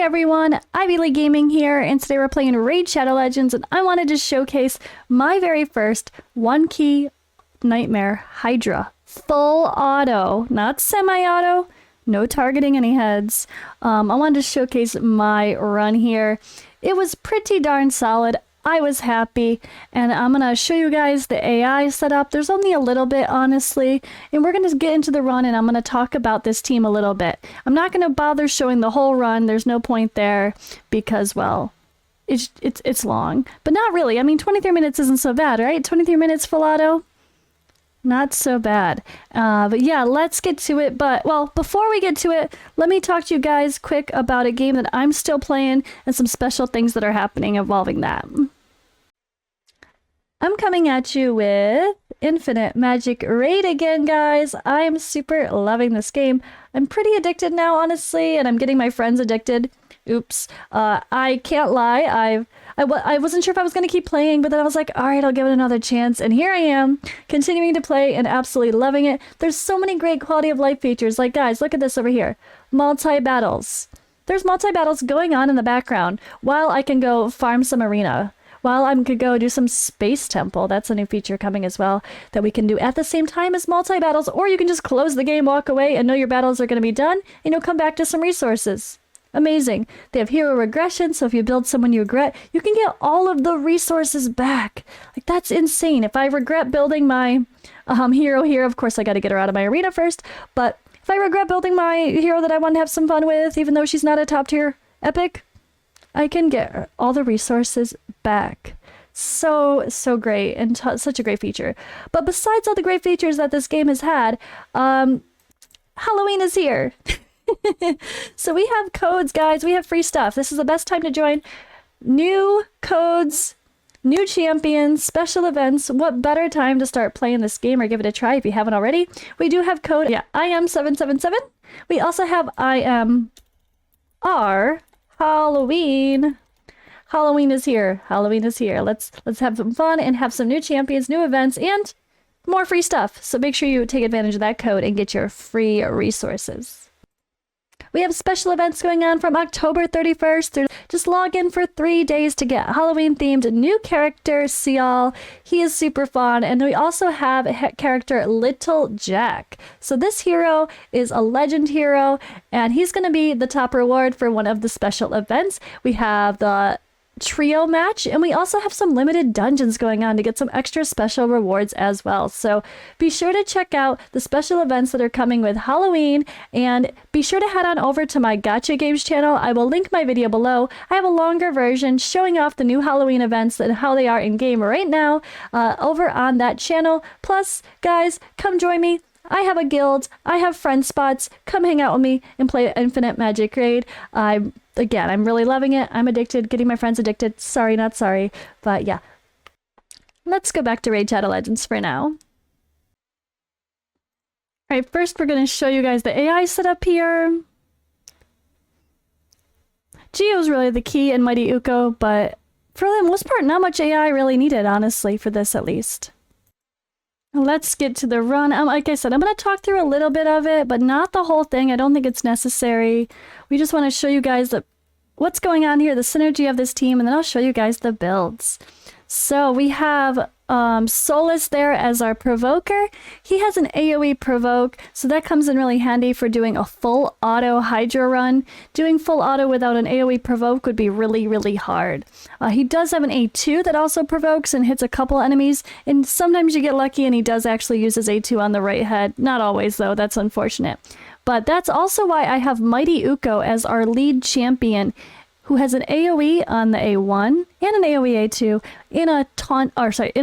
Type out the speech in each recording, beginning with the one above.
everyone, Ivy League Gaming here, and today we're playing Raid Shadow Legends, and I wanted to showcase my very first one-key Nightmare HYDRA. Full auto, not semi-auto, no targeting any heads. I wanted to showcase my run here. It was pretty darn solid. I was happy, and I'm gonna show you guys the AI setup. There's only a little bit, honestly, and we're gonna get into the run, and I'm gonna talk about this team a little bit. I'm not gonna bother showing the whole run. There's no point there because, well, it's long, but not really. I mean, 23 minutes isn't so bad, right? 23 minutes full auto, not so bad. But yeah, let's get to it. But, well, before we get to it, let me talk to you guys quick about a game that I'm still playing and some special things that are happening involving that. I'm coming at you with Infinite Magicraid again, guys. I am super loving this game. I'm pretty addicted now, honestly, and I'm getting my friends addicted. Oops. I can't lie. I wasn't sure if I was going to keep playing, but then I was like, all right, I'll give it another chance. And here I am, continuing to play and absolutely loving it. There's so many great quality of life features. Like, guys, look at this over here. Multi-battles. There's multi-battles going on in the background while I can go farm some arena. While I could go do some Space Temple. That's a new feature coming as well that we can do at the same time as multi-battles, or you can just close the game, walk away, and know your battles are going to be done, and you'll come back to some resources. Amazing. They have hero regression, so if you build someone you regret, you can get all of the resources back. Like, that's insane. If I regret building my hero here, of course I got to get her out of my arena first, but if I regret building my hero that I want to have some fun with, even though she's not a top tier epic, I can get all the resources back. So great, and such a great feature. But besides all the great features that this game has had, Halloween is here. So we have codes, guys. We have free stuff. This is the best time to join. New codes, new champions, special events. What better time to start playing this game or give it a try if you haven't already? We do have code, yeah, IM777. We also have Halloween. Halloween is here. Halloween is here. Let's have some fun and have some new champions, new events, and more free stuff. So make sure you take advantage of that code and get your free resources. We have special events going on from October 31st. Just log in for 3 days to get Halloween-themed new character, Seal. He is super fun. And we also have a character, Little Jack. So this hero is a legend hero, and he's going to be the top reward for one of the special events. We have the trio match, and we also have some limited dungeons going on to get some extra special rewards as well. So be sure to check out the special events that are coming with Halloween, and be sure to head on over to my Gotcha Games channel. I will link my video below. I have a longer version showing off the new Halloween events and how they are in game right now over on that channel. Plus, guys, come join me. I have a guild. I have friend spots. Come hang out with me and play Infinite Magicraid. Again, I'm really loving it. I'm addicted, getting my friends addicted. Sorry, not sorry. But yeah. Let's go back to Raid Shadow Legends for now. Alright, first we're going to show you guys the AI setup here. Geo's really the key in Mighty Uko, but for the most part, not much AI really needed, honestly, for this at least. Let's get to the run. Like I said, I'm going to talk through a little bit of it, but not the whole thing. I don't think it's necessary. We just want to show you guys what's going on here, the synergy of this team, and then I'll show you guys the builds. So we have Solus there as our provoker. He has an AoE provoke, so that comes in really handy for doing a full auto HYDRA run. Doing full auto without an AoE provoke would be really, really hard. He does have an A2 that also provokes and hits a couple enemies, and sometimes you get lucky and he does actually use his A2 on the right head. Not always, though. That's unfortunate. But that's also why I have Mighty Uko as our lead champion, who has an AoE on the A1 and an AoE A2 in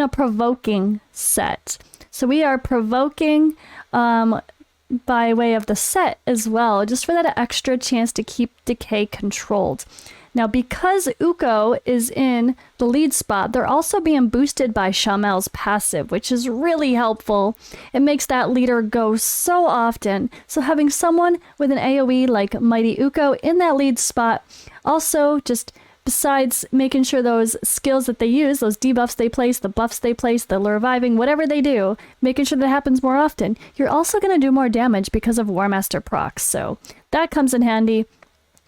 a provoking set. So we are provoking by way of the set as well, just for that extra chance to keep decay controlled. Now, because Uko is in the lead spot, they're also being boosted by Shamel's passive, which is really helpful. It makes that leader go so often. So having someone with an AoE like Mighty Uko in that lead spot, also just besides making sure those skills that they use, those debuffs they place, the buffs they place, the reviving, whatever they do, making sure that happens more often, you're also going to do more damage because of War Master procs. So that comes in handy.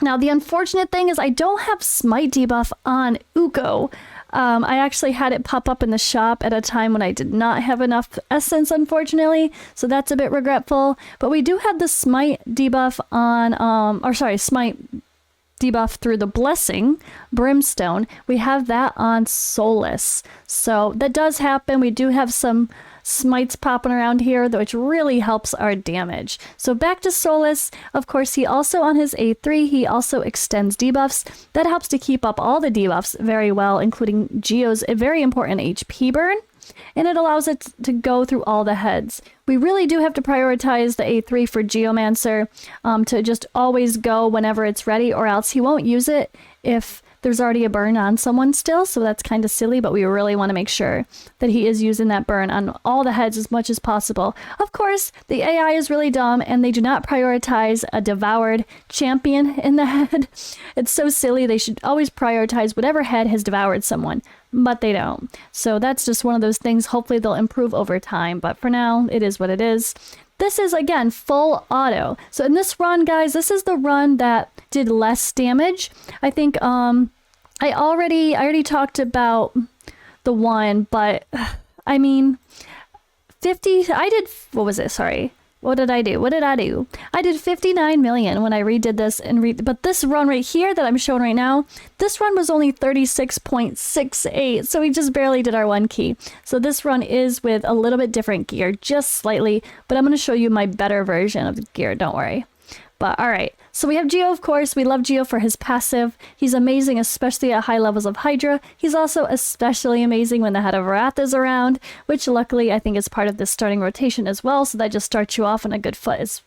Now, the unfortunate thing is I don't have Smite debuff on Uko. I actually had it pop up in the shop at a time when I did not have enough essence, unfortunately, so that's a bit regretful. But we do have the Smite debuff on, Smite debuff through the Blessing, Brimstone. We have that on Solus. So that does happen. We do have some smites popping around here, which really helps our damage. So back to Solus. Of course, he also on his A3, he also extends debuffs. That helps to keep up all the debuffs very well, including Geo's a very important HP burn. And it allows it to go through all the heads. We really do have to prioritize the A3 for Geomancer to just always go whenever it's ready, or else he won't use it if there's already a burn on someone still, so that's kind of silly, but we really want to make sure that he is using that burn on all the heads as much as possible. Of course, the AI is really dumb, and they do not prioritize a devoured champion in the head. It's so silly. They should always prioritize whatever head has devoured someone, but they don't. So that's just one of those things. Hopefully they'll improve over time, but for now, it is what it is. This is, again, full auto. So in this run, guys, this is the run that did less damage. I think I already talked about the one, but I mean, 50, what was it? Sorry. What did I do? I did 59 million when I redid this, but this run right here that I'm showing right now, this run was only 36.68, so we just barely did our 1 key. So this run is with a little bit different gear, just slightly, but I'm going to show you my better version of the gear, don't worry. But all right, so we have Geo, of course. We love Geo for his passive. He's amazing, especially at high levels of Hydra. He's also especially amazing when the Head of Wrath is around, which luckily I think is part of this starting rotation as well. So that just starts you off on a good foot,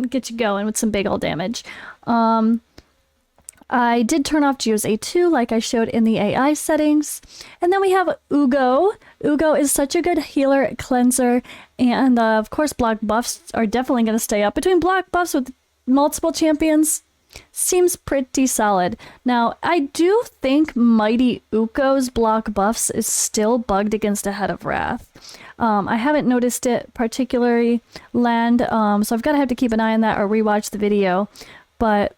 get you going with some big old damage. I did turn off Geo's A2 like I showed in the AI settings. And then we have Ugo. Ugo is such a good healer, cleanser, and of course block buffs are definitely going to stay up. Between block buffs with multiple champions, seems pretty solid. Now, I do think Mighty Uko's block buffs is still bugged against a Head of Wrath. I haven't noticed it particularly land, so I've got to have to keep an eye on that or rewatch the video. But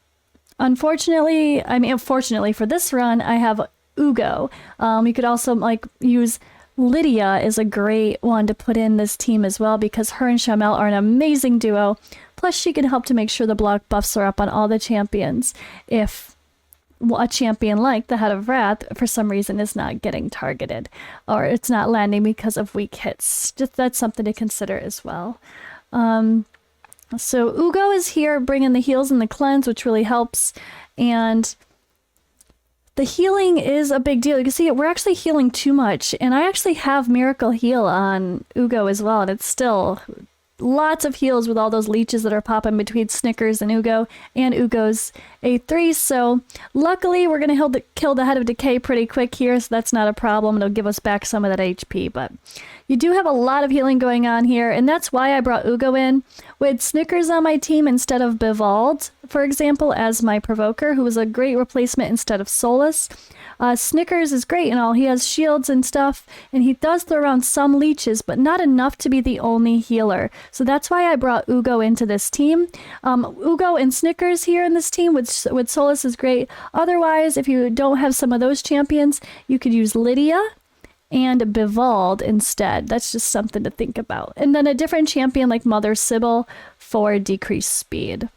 unfortunately for this run, I have Ugo. You could also use Lydia is a great one to put in this team as well, because her and Shamel are an amazing duo. Plus, she can help to make sure the block buffs are up on all the champions if a champion like the Head of Wrath, for some reason, is not getting targeted or it's not landing because of weak hits. Just that's something to consider as well. So Ugo is here bringing the heals and the cleanse, which really helps. And the healing is a big deal. You can see we're actually healing too much. And I actually have Miracle Heal on Ugo as well. And it's still lots of heals with all those leeches that are popping between Snickers and Ugo's A3. So luckily we're going to kill the Head of Decay pretty quick here. So that's not a problem. It'll give us back some of that HP. But you do have a lot of healing going on here. And that's why I brought Ugo in. With Snickers on my team instead of Bivald, for example, as my provoker, who was a great replacement instead of Solus. Snickers is great and all. He has shields and stuff, and he does throw around some leeches, but not enough to be the only healer. So that's why I brought Ugo into this team. Ugo and Snickers here in this team with Solus is great. Otherwise, if you don't have some of those champions, you could use Lydia and Bivald instead. That's just something to think about. And then a different champion like Mother Sybil for decreased speed.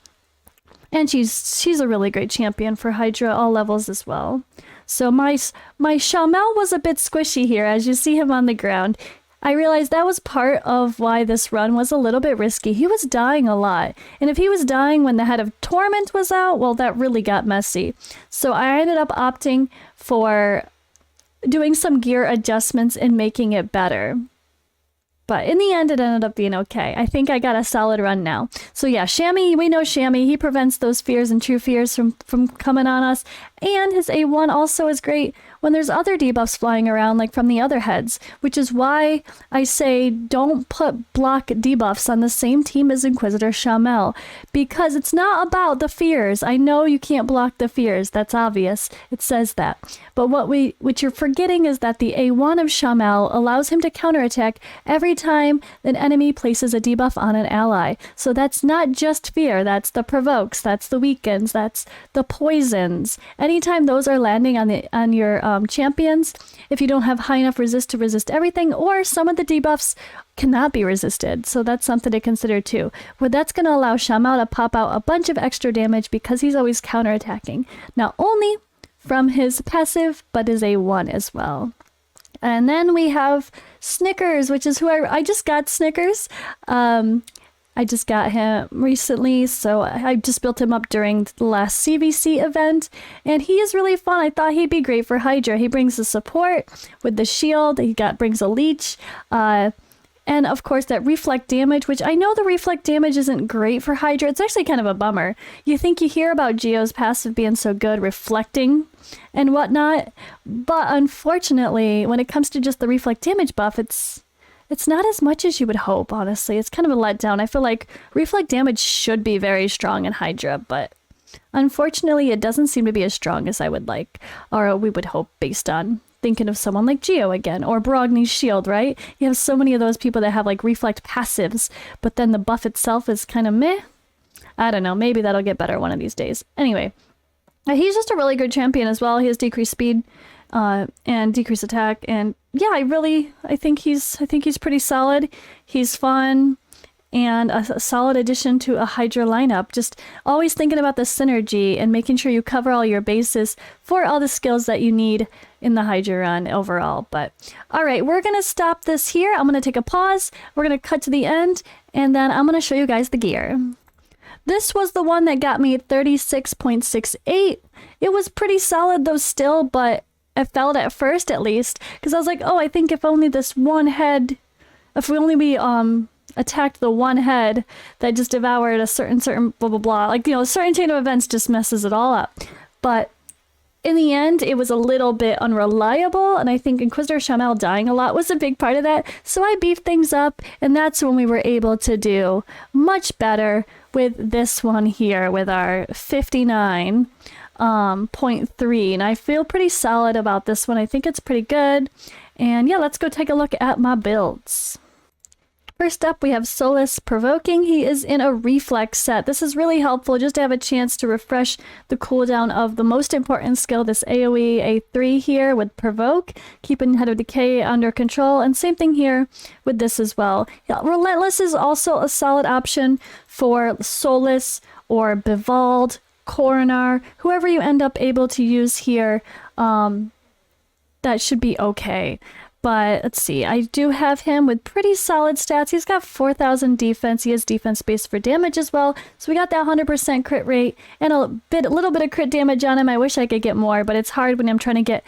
And she's a really great champion for Hydra, all levels as well. So my Shamel was a bit squishy here, as you see him on the ground. I realized that was part of why this run was a little bit risky. He was dying a lot. And if he was dying when the Head of Torment was out, well, that really got messy. So I ended up opting for doing some gear adjustments and making it better. But in the end, it ended up being okay. I think I got a solid run now. So yeah, Shammy, we know Shammy. He prevents those fears and true fears from coming on us. And his A1 also is great when there's other debuffs flying around, like from the other heads, which is why I say don't put block debuffs on the same team as Inquisitor Shamel, because it's not about the fears. I know you can't block the fears, that's obvious, it says that. But what you're forgetting is that the A1 of Shamel allows him to counterattack every time an enemy places a debuff on an ally. So that's not just fear, that's the provokes, that's the weakens, that's the poisons. Anytime those are landing on your champions, if you don't have high enough resist to resist everything, or some of the debuffs cannot be resisted, so that's something to consider too. But that's going to allow Shamel to pop out a bunch of extra damage because he's always counterattacking, not only from his passive, but his A1 as well. And then we have Snickers, which is who I just got Snickers. I just got him recently, so I just built him up during the last CVC event, and he is really fun. I thought he'd be great for Hydra. He brings the support with the shield, brings a leech, and of course that reflect damage, which I know the reflect damage isn't great for Hydra. It's actually kind of a bummer. You think you hear about Geo's passive being so good, reflecting and whatnot, but unfortunately, when it comes to just the reflect damage buff, it's not as much as you would hope, honestly. It's kind of a letdown. I feel like reflect damage should be very strong in Hydra, but unfortunately it doesn't seem to be as strong as I would like, or we would hope, based on thinking of someone like Geo again, or Brogni's shield, right? You have so many of those people that have like reflect passives, but then the buff itself is kind of meh. I don't know, maybe that'll get better one of these days. Anyway, he's just a really good champion as well. He has decreased speed and decreased attack, and yeah, I think he's pretty solid. He's fun and a solid addition to a Hydra lineup. Just always thinking about the synergy and making sure you cover all your bases for all the skills that you need in the Hydra run overall. But all right, we're gonna stop this here. I'm gonna take a pause. We're gonna cut to the end, and then I'm gonna show you guys the gear. This was the one that got me 36.68. It was pretty solid though still, but I felt at first, at least, because I was like, oh, I think if only this one head, if we attacked the one head that just devoured a certain blah blah blah, like, you know, a certain chain of events just messes it all up. But in the end, it was a little bit unreliable, and I think Inquisitor Shamel dying a lot was a big part of that. So I beefed things up, and that's when we were able to do much better with this one here, with our 59.3, and I feel pretty solid about this one. I think it's pretty good. And yeah, let's go take a look at my builds. First up, we have Solus Provoking. He is in a reflex set. This is really helpful just to have a chance to refresh the cooldown of the most important skill, this AoE A3 here with Provoke, keeping Head of Decay under control, and same thing here with this as well. Yeah, Relentless is also a solid option for Solus or Bivald, Coronar, whoever you end up able to use here, that should be okay. But let's see, I do have him with pretty solid stats. He's got 4,000 defense. He has defense based for damage as well. So we got that 100% crit rate and a little bit of crit damage on him. I wish I could get more, but it's hard when I'm trying to get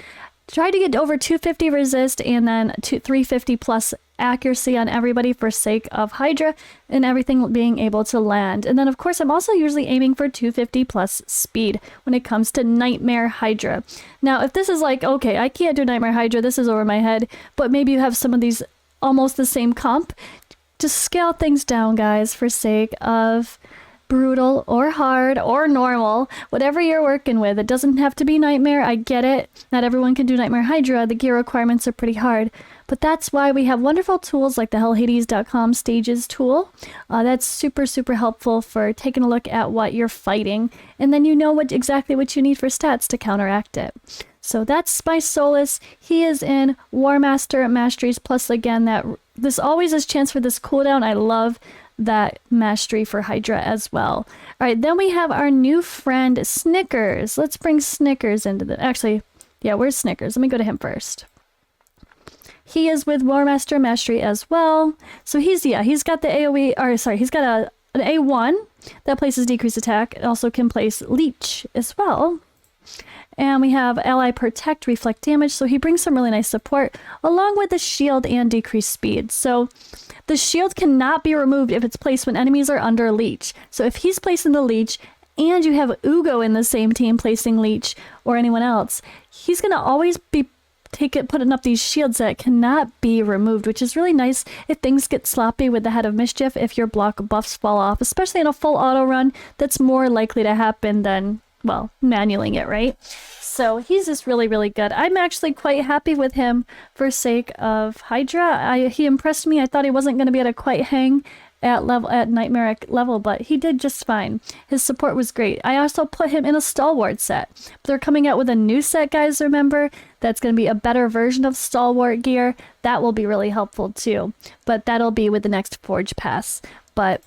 over 250 resist and then 350 plus accuracy on everybody for sake of Hydra and everything being able to land. And then of course I'm also usually aiming for 250 plus speed when it comes to Nightmare Hydra. Now if this is like, okay, I can't do Nightmare Hydra, this is over my head, but maybe you have some of these almost the same comp, just scale things down, guys, for sake of brutal or hard or normal, whatever you're working with. It doesn't have to be Nightmare. I get it. Not everyone can do Nightmare Hydra. The gear requirements are pretty hard. But that's why we have wonderful tools like the hellhades.com stages tool. That's super, super helpful for taking a look at what you're fighting. And then you know exactly what you need for stats to counteract it. So that's my Solus. He is in War Master Masteries. Plus, again, this always is chance for this cooldown. I love that mastery for Hydra as well. All right, then we have our new friend Snickers. Let's bring Snickers into the... Actually, yeah, where's Snickers? Let me go to him first. He is with War Master Mastery as well. So he's got the AoE, or sorry, he's got an A1 that places decreased attack. It also can place Leech as well. And we have Ally Protect, Reflect Damage, so he brings some really nice support, along with the shield and decreased speed. So the shield cannot be removed if it's placed when enemies are under Leech. So if he's placing the Leech and you have Ugo in the same team placing leech or anyone else, he's going to always be putting up these shields that cannot be removed, which is really nice if things get sloppy with the Head of Mischief, if your block buffs fall off, especially in a full auto run. That's more likely to happen than, well, manualing it, right? So he's just really, really good. I'm actually quite happy with him for sake of HYDRA. He impressed me. I thought he wasn't going to be able to quite hang at nightmare level, but he did just fine. His support was great. I also put him in a stalwart set. They're coming out with a new set, guys, remember? That's going to be a better version of stalwart gear. That will be really helpful too, but that'll be with the next Forge Pass. But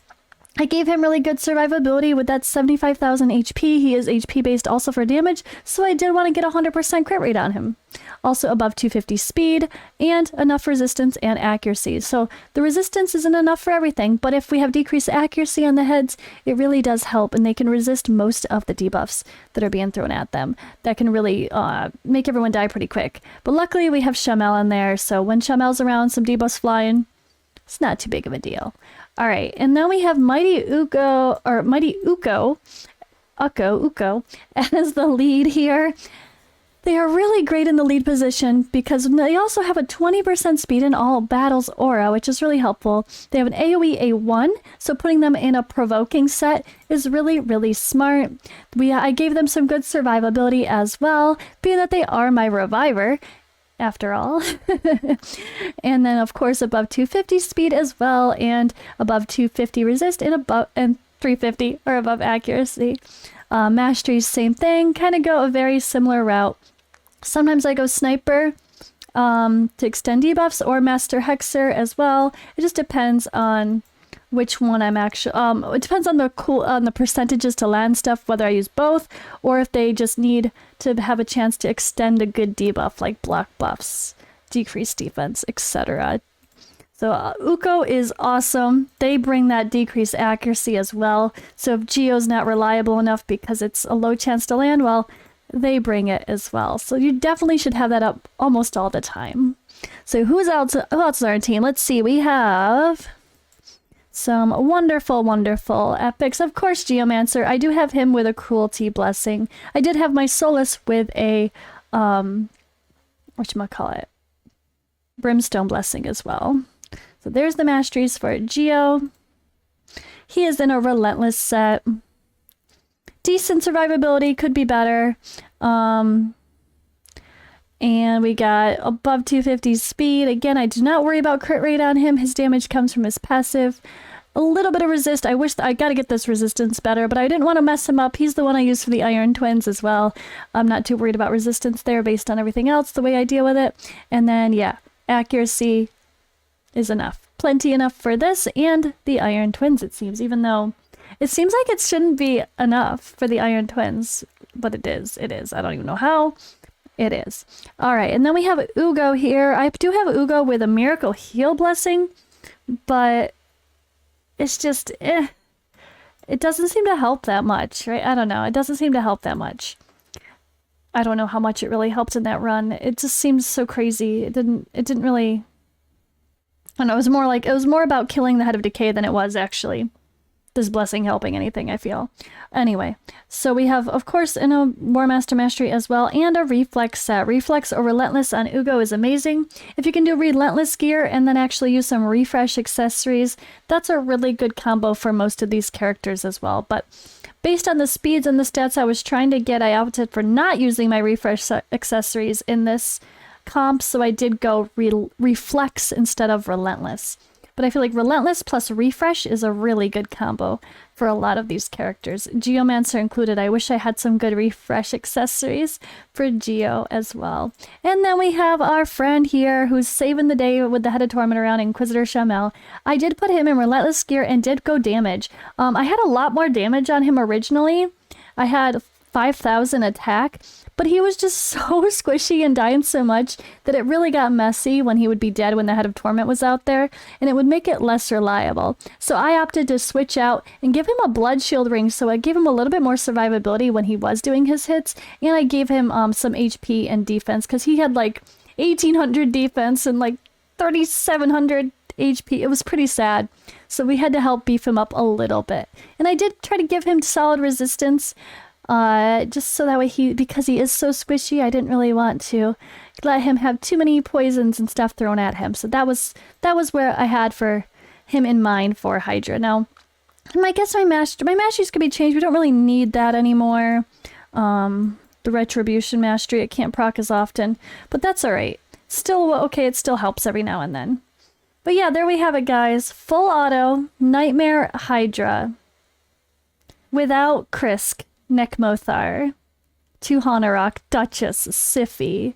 I gave him really good survivability with that 75,000 HP. He is HP based also for damage, so I did want to get 100% crit rate on him. Also above 250 speed and enough resistance and accuracy. So the resistance isn't enough for everything, but if we have decreased accuracy on the heads, it really does help, and they can resist most of the debuffs that are being thrown at them. That can really make everyone die pretty quick. But luckily we have Shamel in there, so when Shamel's around, some debuffs flying, it's not too big of a deal. All right, and then we have Mighty Uko as the lead here. They are really great in the lead position because they also have a 20% speed in all battles aura, which is really helpful. They have an AoE A1, so putting them in a provoking set is really, really smart. I gave them some good survivability as well, being that they are my reviver, after all. And then of course above 250 speed as well, and above 250 resist and 350 or above accuracy. Masteries, same thing, kind of go a very similar route. Sometimes I go sniper to extend debuffs, or master hexer as well. It just depends on which one I'm actually it depends on the percentages to land stuff, whether I use both or if they just need to have a chance to extend a good debuff like block buffs, decreased defense, etc. So Uko is awesome. They bring that decreased accuracy as well. So if Geo's not reliable enough because it's a low chance to land, well, they bring it as well. So you definitely should have that up almost all the time. So who else is on our team? Let's see. We have some wonderful, wonderful epics. Of course, Geomancer. I do have him with a cruelty blessing. I did have my Solus with a whatchamacallit, brimstone blessing as well. So there's the masteries for Geo. He is in a relentless set. Decent survivability, could be better. And we got above 250 speed. Again, I do not worry about crit rate on him. His damage comes from his passive. A little bit of resist. I wish I got to get this resistance better, but I didn't want to mess him up. He's the one I use for the Iron Twins as well. I'm not too worried about resistance there based on everything else, the way I deal with it. And then, yeah, accuracy is enough. Plenty enough for this and the Iron Twins, it seems, even though it seems like it shouldn't be enough for the Iron Twins, but it is. It is. I don't even know how. It is. All right, and then we have Ugo here. I do have Ugo with a Miracle Heal Blessing, but it's just, it doesn't seem to help that much, right? I don't know. It doesn't seem to help that much. I don't know how much it really helped in that run. It just seems so crazy. It didn't really, I don't know. It was more about killing the Head of Decay than it was actually this blessing helping anything, I feel. Anyway, so we have, of course, in a War Master Mastery as well, and a Reflex set. Reflex or Relentless on Ugo is amazing. If you can do Relentless gear and then actually use some Refresh accessories, that's a really good combo for most of these characters as well. But based on the speeds and the stats I was trying to get, I opted for not using my Refresh accessories in this comp, so I did go Reflex instead of Relentless. But I feel like Relentless plus Refresh is a really good combo for a lot of these characters. Geomancer included. I wish I had some good Refresh accessories for Geo as well. And then we have our friend here who's saving the day with the Head of Torment around, Inquisitor Shamel. I did put him in Relentless gear and did go damage. I had a lot more damage on him originally. I had 5,000 attack, but he was just so squishy and dying so much that it really got messy when he would be dead when the Head of Torment was out there, and it would make it less reliable. So I opted to switch out and give him a Blood Shield ring, so I gave him a little bit more survivability when he was doing his hits, and I gave him some HP and defense, because he had like 1,800 defense and like 3,700 HP. It was pretty sad. So we had to help beef him up a little bit. And I did try to give him solid resistance, just so that way because he is so squishy, I didn't really want to let him have too many poisons and stuff thrown at him. So that was where I had for him in mind for Hydra. Now, I guess my masteries could be changed. We don't really need that anymore. The Retribution Mastery, it can't proc as often, but that's alright. Still, okay, it still helps every now and then. But yeah, there we have it, guys. Full auto, Nightmare Hydra. Without Krisk, Nekmothar, Tuhanarok, Duchess, Siphi.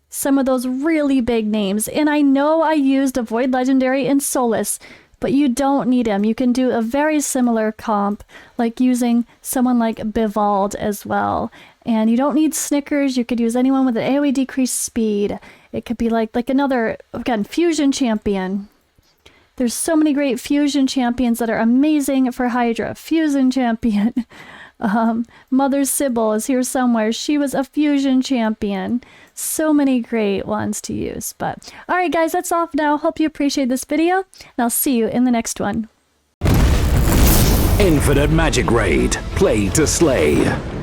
Some of those really big names. And I know I used a Void Legendary in Solus, but you don't need him. You can do a very similar comp, like using someone like Bivald as well. And you don't need Snickers. You could use anyone with an AoE decreased speed. It could be like another, again, Fusion Champion. There's so many great Fusion Champions that are amazing for Hydra. Fusion Champion. Mother Sybil is here somewhere. She was a Fusion Champion. So many great ones to use. But alright guys, that's all for now. Hope you appreciate this video, and I'll see you in the next one. Infinite Magicraid. Play to slay.